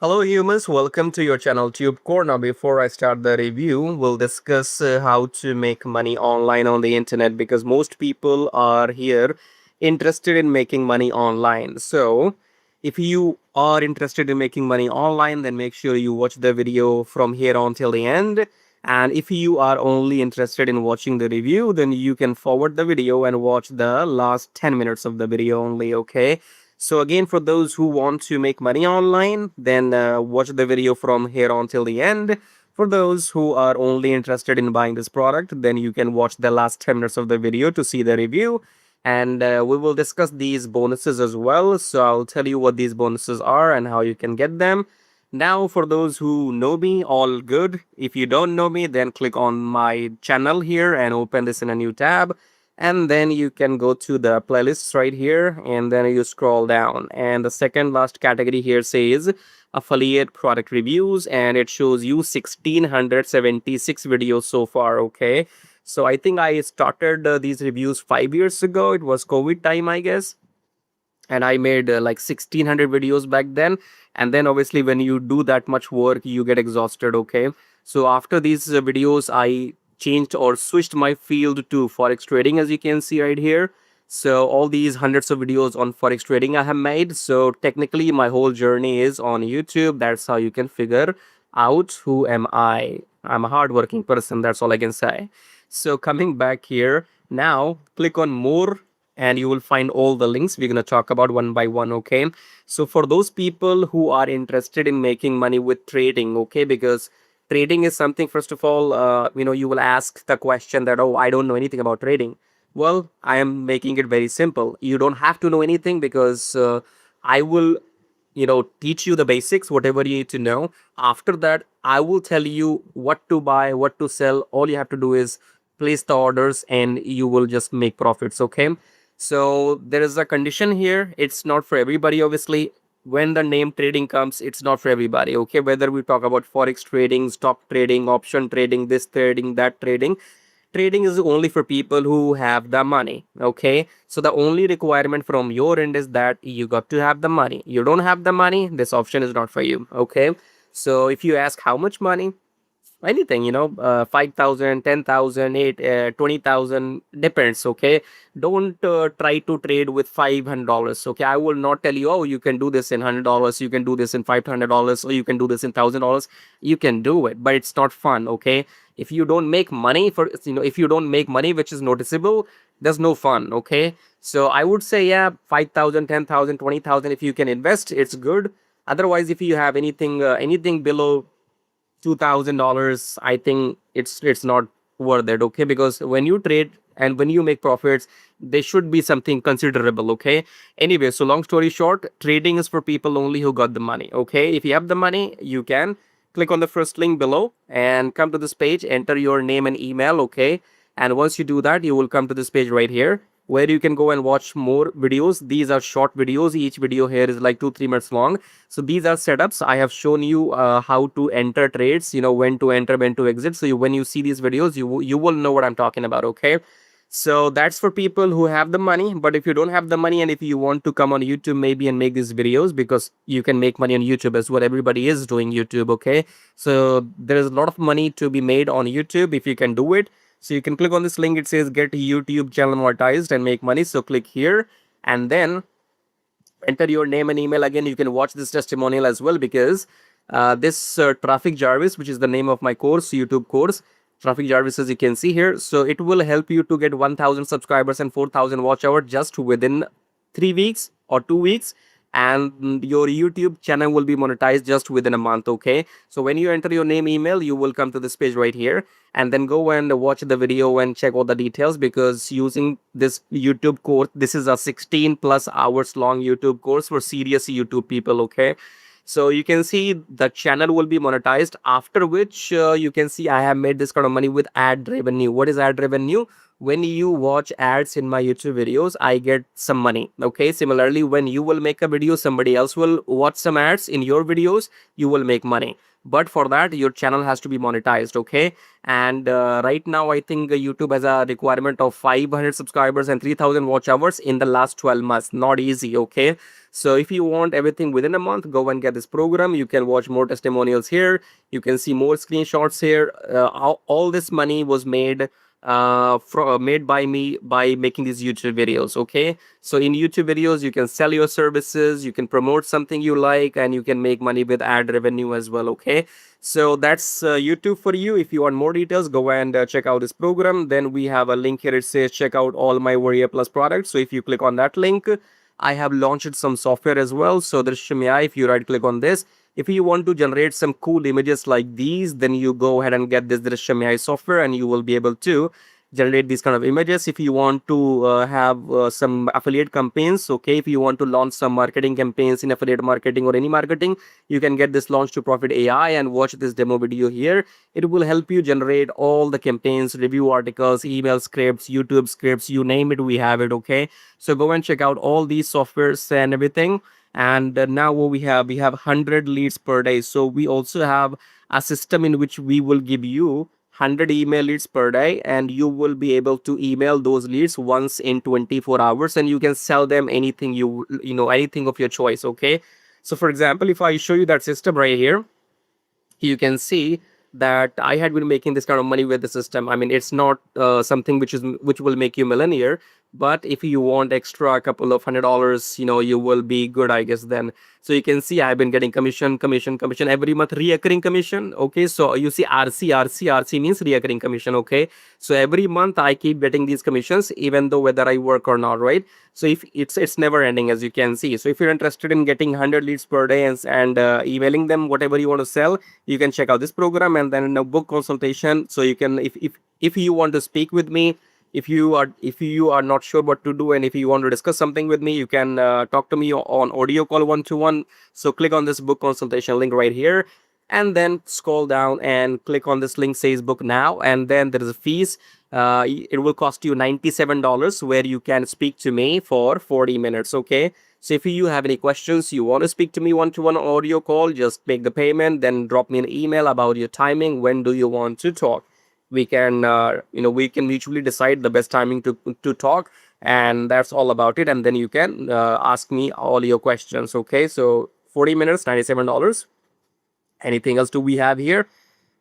Hello humans, welcome to your channel TubeCore. Now before I start the review, we'll discuss how to make money online on the internet because most people are here interested in making money online. So if you are interested in making money online, then make sure you watch the video from here on till the end. And if you are only interested in watching the review, then you can forward the video and watch the last 10 minutes of the video only, okay? So again, for those who want to make money online, then watch the video from here on till the end. For those who are only interested in buying this product, then you can watch the last 10 minutes of the video to see the review. And we will discuss these bonuses as well. So I'll tell you what these bonuses are and how you can get them. Now, for those who know me, all good. If you don't know me, then click on my channel here and open this in a new tab, and then you can go to the playlists right here and then you scroll down, and the second last category here says affiliate product reviews, and it shows you 1676 videos so far. Okay, so I think I started these reviews 5 years ago. It was COVID time, I guess, and I made like 1600 videos back then. And then obviously when you do that much work, you get exhausted. Okay, so after these videos, I changed or switched my field to forex trading, as you can see right here. So all these hundreds of videos on forex trading I have made. So technically my whole journey is on YouTube. That's how you can figure out who am I. I'm a hardworking person, that's all I can say. So coming back here, now click on more and you will find all the links we're going to talk about one by one. Okay, so for those people who are interested in making money with trading, okay, because trading is something, first of all, you will ask the question that, oh, I don't know anything about trading. Well, I am making it very simple. You don't have to know anything because I will teach you the basics, whatever you need to know. After that, I will tell you what to buy, what to sell. All you have to do is place the orders and you will just make profits. Okay, so there is a condition here. It's not for everybody, obviously. When the name trading comes, it's not for everybody. Okay, whether we talk about forex trading, stock trading, option trading, this trading, that trading, trading is only for people who have the money. Okay, so the only requirement from your end is that you got to have the money. You don't have the money, this option is not for you. Okay, so if you ask how much money, anything, 5,000, 10,000, 20,000, depends. Okay, don't try to trade with $500. Okay, I will not tell you, oh, you can do this in $100, you can do this in $500, or you can do this in $1,000. You can do it, but it's not fun. Okay, if you don't make money if you don't make money which is noticeable, there's no fun. Okay, so I would say, yeah, 5,000, 10,000, 20,000, if you can invest, it's good. Otherwise, if you have anything below $2,000, I think it's not worth it. Okay, because when you trade and when you make profits, they should be something considerable. Okay, anyway, so long story short, trading is for people only who got the money. Okay, if you have the money, you can click on the first link below and come to this page, enter your name and email. Okay, and once you do that, you will come to this page right here where you can go and watch more videos. These are short videos. Each video here is like 2-3 minutes long. So these are setups. I have shown you how to enter trades, when to enter, when to exit. So when you see these videos, you will know what I'm talking about. Okay, so that's for people who have the money. But if you don't have the money and if you want to come on YouTube maybe and make these videos, because you can make money on YouTube as what everybody is doing YouTube. Okay, so there is a lot of money to be made on YouTube if you can do it. So you can click on this link. It says get YouTube channel monetized and make money. So click here and then enter your name and email. Again, you can watch this testimonial as well, because this Traffic Jarvis, which is the name of my course, YouTube course, Traffic Jarvis, as you can see here. So it will help you to get 1,000 subscribers and 4,000 watch hours just within 3 weeks or 2 weeks, and your YouTube channel will be monetized just within a month. Okay, so when you enter your name, email, you will come to this page right here, and then go and watch the video and check all the details, because using this YouTube course, this is a 16 plus hours long YouTube course for serious YouTube people. Okay, so you can see the channel will be monetized, after which you can see I have made this kind of money with ad revenue. What is ad revenue? When you watch ads in my YouTube videos, I get some money. Okay, similarly, when you will make a video, somebody else will watch some ads in your videos, you will make money. but for that your channel has to be monetized, okay? And right now I think YouTube has a requirement of 500 subscribers and 3000 watch hours in the last 12 months. Not easy, okay? So if you want everything within a month, go and get this program. You can watch more testimonials here, you can see more screenshots here. All this money was made by me by making these YouTube videos, okay? So in YouTube videos you can sell your services, you can promote something you like, and you can make money with ad revenue as well, okay? So that's YouTube for you. If you want more details, go and check out this program. Then we have a link here, it says check out all my Warrior Plus products. So if you click on that link, I have launched some software as well. So there's Shimei. If you right click on this, if you want to generate some cool images like these, then you go ahead and get this Shimei software, and you will be able to generate these kind of images. If you want to have some affiliate campaigns, okay, if you want to launch some marketing campaigns in affiliate marketing or any marketing, you can get this Launch to Profit AI and watch this demo video here. It will help you generate all the campaigns, review articles, email scripts, YouTube scripts, you name it, we have it, okay? So go and check out all these softwares and everything. And now what we have 100 leads per day. So we also have a system in which we will give you 100 email leads per day, and you will be able to email those leads once in 24 hours, and you can sell them anything anything of your choice, okay? So for example, if I show you that system right here, you can see that I had been making this kind of money with the system. I mean, it's not something which will make you millionaire, but if you want extra a couple of $100, you will be good, I guess, then. So you can see I've been getting commission every month, reoccurring commission, okay? So you see RC means reoccurring commission, okay? So every month I keep getting these commissions, even though whether I work or not, right? So if it's never ending, as you can see. So if you're interested in getting 100 leads per day and emailing them whatever you want to sell, you can check out this program, and then a book consultation. So you can, if you want to speak with me, if you are not sure what to do, and if you want to discuss something with me, you can talk to me on audio call 1-to-1. So click on this book consultation link right here, and then scroll down and click on this link says book now, and then there is a fees. It will cost you $97, where you can speak to me for 40 minutes, okay? So if you have any questions, you want to speak to me 1-to-1 audio call, just make the payment, then drop me an email about your timing. When do you want to talk? We can we can mutually decide the best timing to talk, and that's all about it. And then you can ask me all your questions, okay? So 40 minutes, $97. Anything else do we have here?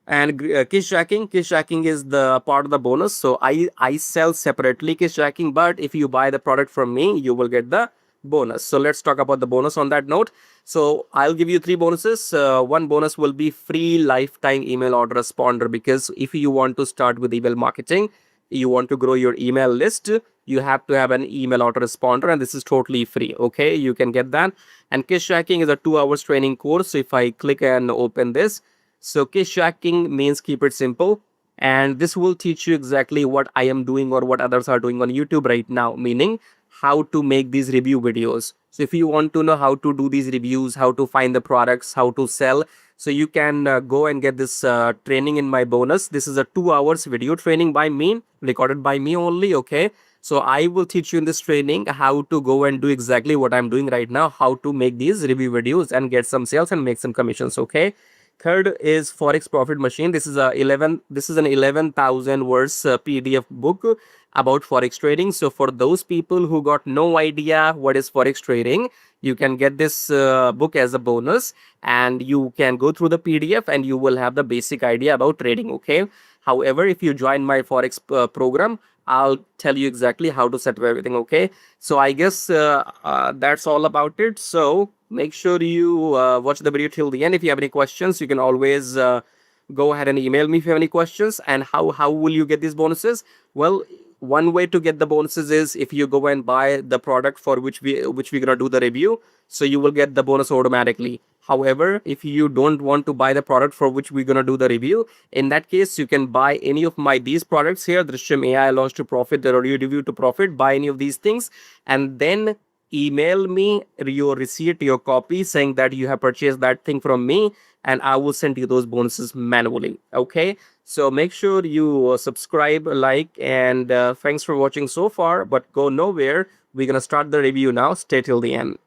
And kiss tracking is the part of the bonus. So I sell separately kiss tracking, but if you buy the product from me, you will get the bonus. So let's talk about the bonus on that note. So I'll give you 3 bonuses. One bonus will be free lifetime email autoresponder, because if you want to start with email marketing, you want to grow your email list, you have to have an email autoresponder, and this is totally free, okay? You can get that. And kiss tracking is a 2 hours training course. So if I click and open this, so kiss tracking means keep it simple, and this will teach you exactly what I am doing or what others are doing on YouTube right now, meaning how to make these review videos. So if you want to know how to do these reviews, how to find the products, how to sell, so you can go and get this training in my bonus. This is a 2 hours video training by me, recorded by me only, okay? So I will teach you in this training how to go and do exactly what I'm doing right now, how to make these review videos and get some sales and make some commissions, okay? Third is Forex Profit Machine. This is an 11,000 words PDF book about forex trading. So for those people who got no idea what is forex trading, you can get this book as a bonus, and you can go through the PDF and you will have the basic idea about trading, okay? However, if you join my forex program, I'll tell you exactly how to set up everything, okay? So I guess that's all about it. So make sure you watch the video till the end. If you have any questions, you can always go ahead and email me if you have any questions. And how will you get these bonuses? Well, one way to get the bonuses is if you go and buy the product for which we're gonna do the review, so you will get the bonus automatically. However, if you don't want to buy the product for which we're gonna do the review, in that case you can buy any of these products here, Drishyam AI, Launch to Profit, the audio review to profit. Buy any of these things, and then email me your receipt, your copy, saying that you have purchased that thing from me, and I will send you those bonuses manually, okay? So make sure you subscribe, like, and thanks for watching so far, but go nowhere. We're gonna start the review now. Stay till the end.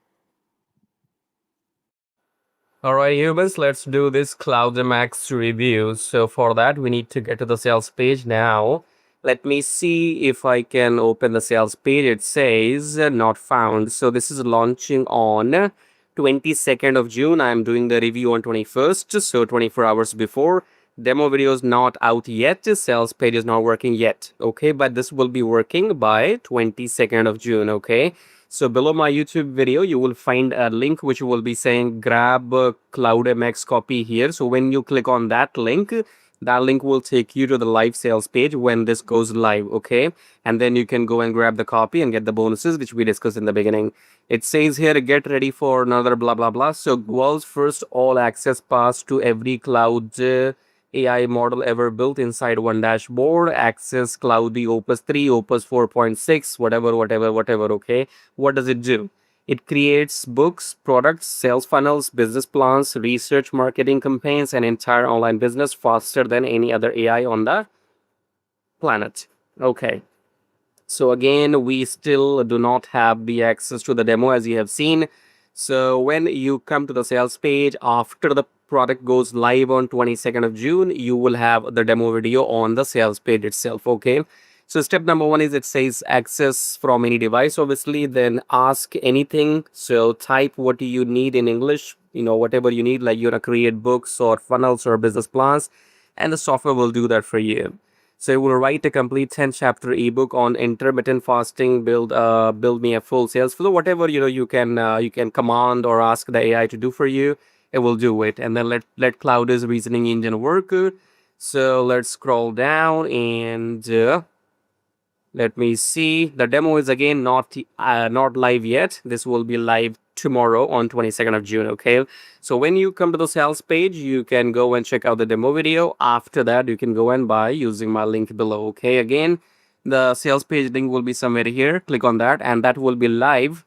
All right, humans, let's do this ClaudeMAX review. So for that, we need to get to the sales page now. Let me see if I can open the sales page. It says not found. So this is launching on 22nd of June. I'm doing the review on 21st, so 24 hours before. Demo video is not out yet. Sales page is not working yet. Okay, but this will be working by 22nd of June. Okay. So below my YouTube video, you will find a link which will be saying grab ClaudeMAX copy here. So when you click on that link will take you to the live sales page when this goes live, okay? And then you can go and grab the copy and get the bonuses which we discussed in the beginning. It says here, get ready for another blah, blah, blah. So world's first all access pass to every cloud AI model ever built inside one dashboard. Access Cloud Opus 3, Opus 4.6, whatever, okay? What does it do? It creates books, products, sales funnels, business plans, research, marketing campaigns, and entire online business faster than any other AI on the planet. Okay. So again, we still do not have the access to the demo as you have seen. So when you come to the sales page after the product goes live on 22nd of June, you will have the demo video on the sales page itself. Okay. So step number one is it says access from any device, obviously, then ask anything. So type what you need in English, whatever you need, like you want to create books or funnels or business plans, and the software will do that for you. So you will write a complete 10-chapter ebook on intermittent fasting, build me a full sales flow, whatever you can command or ask the AI to do for you, it will do it. And then let Cloude's reasoning engine work. So let's scroll down and let me see. The demo is again not live yet. This will be live tomorrow on 22nd of June. Okay. So when you come to the sales page, you can go and check out the demo video. After that, you can go and buy using my link below. Okay. Again, the sales page link will be somewhere here. Click on that, and that will be live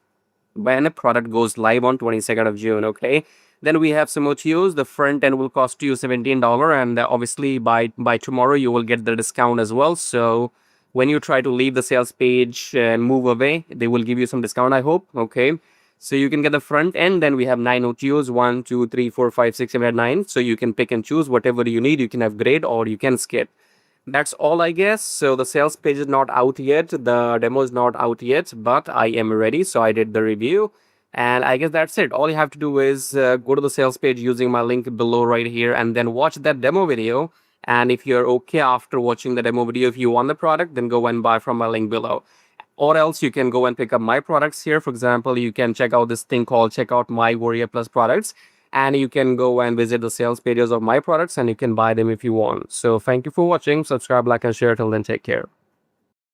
when a product goes live on 22nd of June. Okay. Then we have some OTOs. The front end will cost you $17, and obviously by tomorrow you will get the discount as well. So when you try to leave the sales page and move away, they will give you some discount, I hope. Okay. So you can get the front end. Then we have 9 OTOs, 1, 2, 3, 4, 5, 6, 7, 8, 9. So you can pick and choose whatever you need. You can upgrade or you can skip. That's all, I guess. So the sales page is not out yet. The demo is not out yet, but I am ready. So I did the review. And I guess that's it. All you have to do is go to the sales page using my link below right here and then watch that demo video. And if you're okay after watching the demo video, if you want the product, then go and buy from my link below. Or else you can go and pick up my products here. For example, you can check out this thing called check out my Warrior Plus products. And you can go and visit the sales pages of my products and you can buy them if you want. So thank you for watching. Subscribe, like, and share. Till then, take care.